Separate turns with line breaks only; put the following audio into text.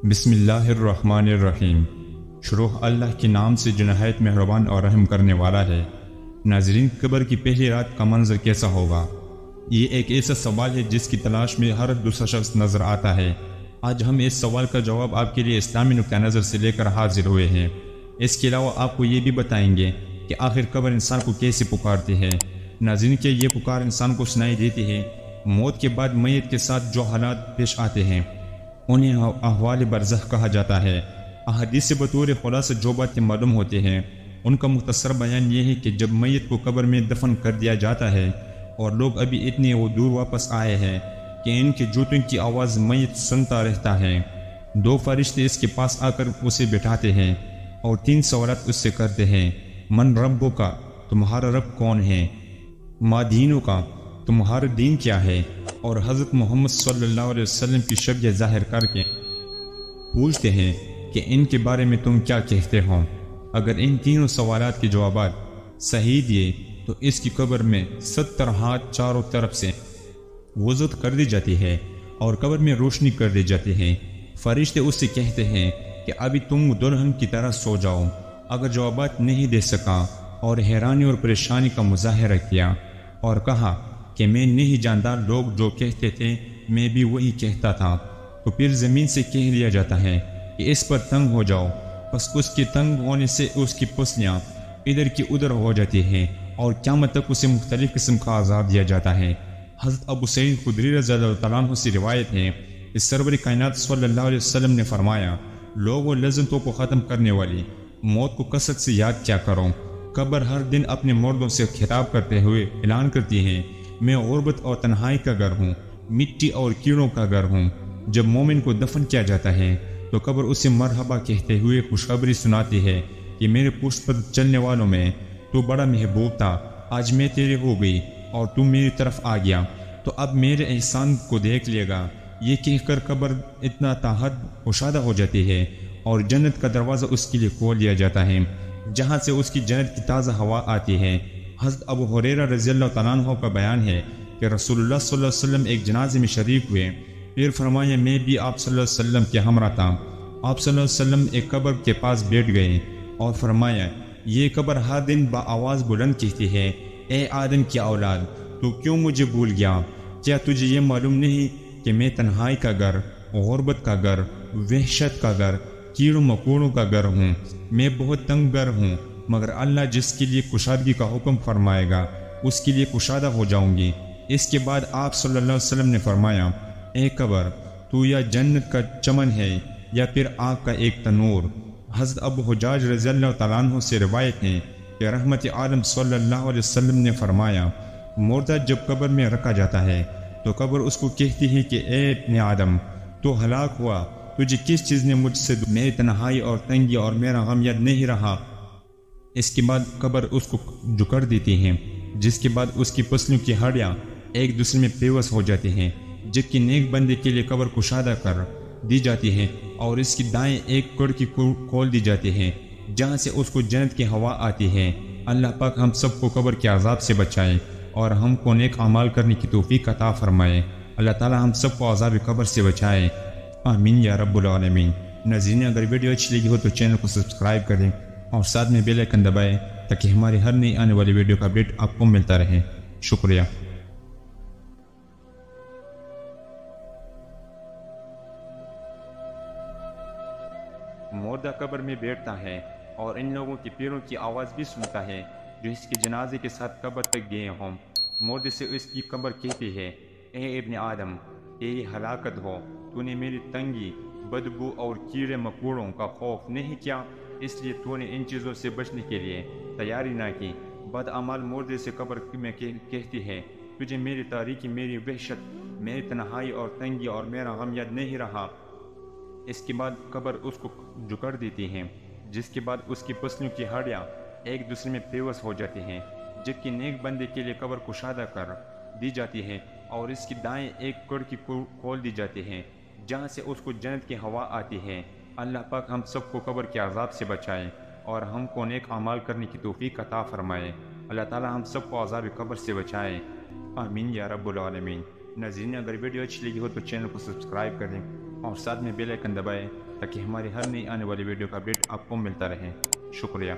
بسم اللہ الرحمن الرحیم۔ شروع اللہ کے نام سے جو نہایت مہربان اور رحم کرنے والا ہے۔ ناظرین، قبر کی پہلی رات کا منظر کیسا ہوگا؟ یہ ایک ایسا سوال ہے جس کی تلاش میں ہر دوسرا شخص نظر آتا ہے۔ آج ہم اس سوال کا جواب آپ کے لیے اسلامی نقطہ نظر سے لے کر حاضر ہوئے ہیں۔ اس کے علاوہ آپ کو یہ بھی بتائیں گے کہ آخر قبر انسان کو کیسے پکارتی ہے۔ ناظرین، کہ یہ پکار انسان کو سنائی دیتی ہے۔ موت کے بعد میت کے ساتھ جو حالات پیش آتے ہیں انہیں احوال برزخ کہا جاتا ہے۔ احادیث سے بطور خلاصہ جو باتیں معلوم ہوتے ہیں ان کا مختصر بیان یہ ہے کہ جب میت کو قبر میں دفن کر دیا جاتا ہے اور لوگ ابھی اتنے دور واپس آئے ہیں کہ ان کے جوتوں کی آواز میت سنتا رہتا ہے، دو فرشتے اس کے پاس آ کر اسے بٹھاتے ہیں اور 3 سوالات اس سے کرتے ہیں۔ من ربو کا، تمہارا رب کون ہے؟ ما دینوں کا، تمہارا دین کیا ہے؟ اور حضرت محمد صلی اللہ علیہ وسلم کی شبیہ ظاہر کر کے پوچھتے ہیں کہ ان کے بارے میں تم کیا کہتے ہو۔ اگر ان تینوں سوالات کے جوابات صحیح دیے تو اس کی قبر میں 70 ہاتھ چاروں طرف سے وسعت کر دی جاتی ہے اور قبر میں روشنی کر دی جاتی ہے۔ فرشتے اس سے کہتے ہیں کہ ابھی تم دلہن کی طرح سو جاؤ۔ اگر جوابات نہیں دے سکا اور حیرانی اور پریشانی کا مظاہرہ کیا اور کہا کہ میں نہیں جانتا، لوگ جو کہتے تھے میں بھی وہی کہتا تھا، تو پھر زمین سے کہہ لیا جاتا ہے کہ اس پر تنگ ہو جاؤ۔ پس اس کے تنگ ہونے سے اس کی پسلیاں ادھر کی ادھر ہو جاتی ہیں اور قیامت تک اسے مختلف قسم کا عذاب دیا جاتا ہے۔ حضرت ابو سعید خدری رضی اللہ تعالیٰ عنہ سے روایت ہے کہ سرور کائنات صلی اللہ علیہ وسلم نے فرمایا، لوگوں لذتوں کو ختم کرنے والی موت کو کثرت سے یاد کیا کرو۔ قبر ہر دن اپنے مردوں سے خطاب کرتے ہوئے اعلان کرتی ہے، میں غربت اور تنہائی کا گھر ہوں، مٹی اور کیڑوں کا گھر ہوں۔ جب مومن کو دفن کیا جاتا ہے تو قبر اسے مرحبا کہتے ہوئے خوشخبری سناتی ہے کہ میرے پشت پر چلنے والوں میں تو بڑا محبوب تھا، آج میں تیرے ہو گئی اور تو میری طرف آ گیا، تو اب میرے احسان کو دیکھ لے گا۔ یہ کہہ کر قبر اتنا تاحد کشادہ ہو جاتی ہے اور جنت کا دروازہ اس کے لیے کھول دیا جاتا ہے، جہاں سے اس کی جنت کی تازہ ہوا آتی ہے۔ حضرت ابو ہریرہ رضی اللہ تعالیٰ عنہ کا بیان ہے کہ رسول اللہ صلی اللہ علیہ وسلم ایک جنازے میں شریک ہوئے، پھر فرمایا میں بھی آپ صلی اللہ علیہ وسلم کے ہمراہ تھا۔ آپ صلی اللہ علیہ وسلم ایک قبر کے پاس بیٹھ گئے اور فرمایا، یہ قبر ہر دن بآواز بلند کہتی ہے، اے آدم کی اولاد، تو کیوں مجھے بھول گیا؟ کیا تجھے یہ معلوم نہیں کہ میں تنہائی کا گھر، غربت کا گھر، وحشت کا گھر، کیڑوں مکوڑوں کا گھر ہوں؟ میں بہت تنگ گھر ہوں، مگر اللہ جس کے لیے کشادگی کا حکم فرمائے گا اس کے لیے کشادہ ہو جاؤں گی۔ اس کے بعد آپ صلی اللہ علیہ وسلم نے فرمایا، اے قبر، تو یا جنت کا چمن ہے یا پھر آگ کا ایک تنور۔ حضرت ابو حجاج رضی اللہ تعالیٰ عنہ سے روایت ہے کہ رحمت عالم صلی اللہ علیہ وسلم نے فرمایا، مردہ جب قبر میں رکھا جاتا ہے تو قبر اس کو کہتی ہے کہ اے ابن آدم، تو ہلاک ہوا، تجھے کس چیز نے مجھ سے میری تنہائی اور تنگی اور میرا غم یاد نہیں رہا؟ اس کے بعد قبر اس کو جکڑ دیتی ہے، جس کے بعد اس کی پسلیوں کی ہڈیاں ایک دوسرے میں پیوست ہو جاتی ہیں، جبکہ نیک بندے کے لیے قبر کشادہ کر دی جاتی ہے اور اس کی دائیں ایک کھڑکی کھول دی جاتی ہے جہاں سے اس کو جنت کی ہوا آتی ہے۔ اللہ پاک ہم سب کو قبر کے عذاب سے بچائے اور ہم کو نیک اعمال کرنے کی توفیق عطا فرمائے۔ اللہ تعالی ہم سب کو عذاب قبر سے بچائے، آمین یا رب العالمین۔ ناظرین، اگر ویڈیو اچھی لگی ہو تو چینل کو سبسکرائب کریں اور ساتھ میں بیل آئیکن دبائیں تاکہ ہماری ہر نئی آنے والی ویڈیو کا اپڈیٹ آپ کو ملتا رہے۔ شکریہ۔ مردہ قبر میں بیٹھتا ہے اور ان لوگوں کے پیروں کی آواز بھی سنتا ہے جو اس کے جنازے کے ساتھ قبر تک گئے ہوں۔ مردے سے اس کی قبر کہتی ہے، اے ابن آدم، یہ ہلاکت ہو، تو نے میری تنگی، بدبو اور کیڑے مکوڑوں کا خوف نہیں کیا، اس لیے تو نے ان چیزوں سے بچنے کے لیے تیاری نہ کی۔ بدعمال مردے سے قبر میں کہتی ہے، تجھے میری تاریکی، میری وحشت، میری تنہائی اور تنگی اور میرا غم یاد نہیں رہا؟ اس کے بعد قبر اس کو جکڑ دیتی ہے، جس کے بعد اس کی پسلیوں کی ہڈیاں ایک دوسرے میں پیوست ہو جاتی ہیں، جبکہ نیک بندے کے لیے قبر کشادہ کر دی جاتی ہے اور اس کی دائیں ایک کھڑکی کھول دی جاتی ہے جہاں سے اس کو جنت کی ہوا آتی ہے۔ اللہ پاک ہم سب کو قبر کے عذاب سے بچائے اور ہم کو نیک اعمال کرنے کی توفیق عطا فرمائے۔ اللہ تعالی ہم سب کو عذاب قبر سے بچائے، آمین یا رب العالمین۔ ناظرین، اگر ویڈیو اچھی لگی ہو تو چینل کو سبسکرائب کریں اور ساتھ میں بیل آئیکن دبائیں تاکہ ہماری ہر نئی آنے والی ویڈیو کا اپڈیٹ آپ کو ملتا رہے۔ شکریہ۔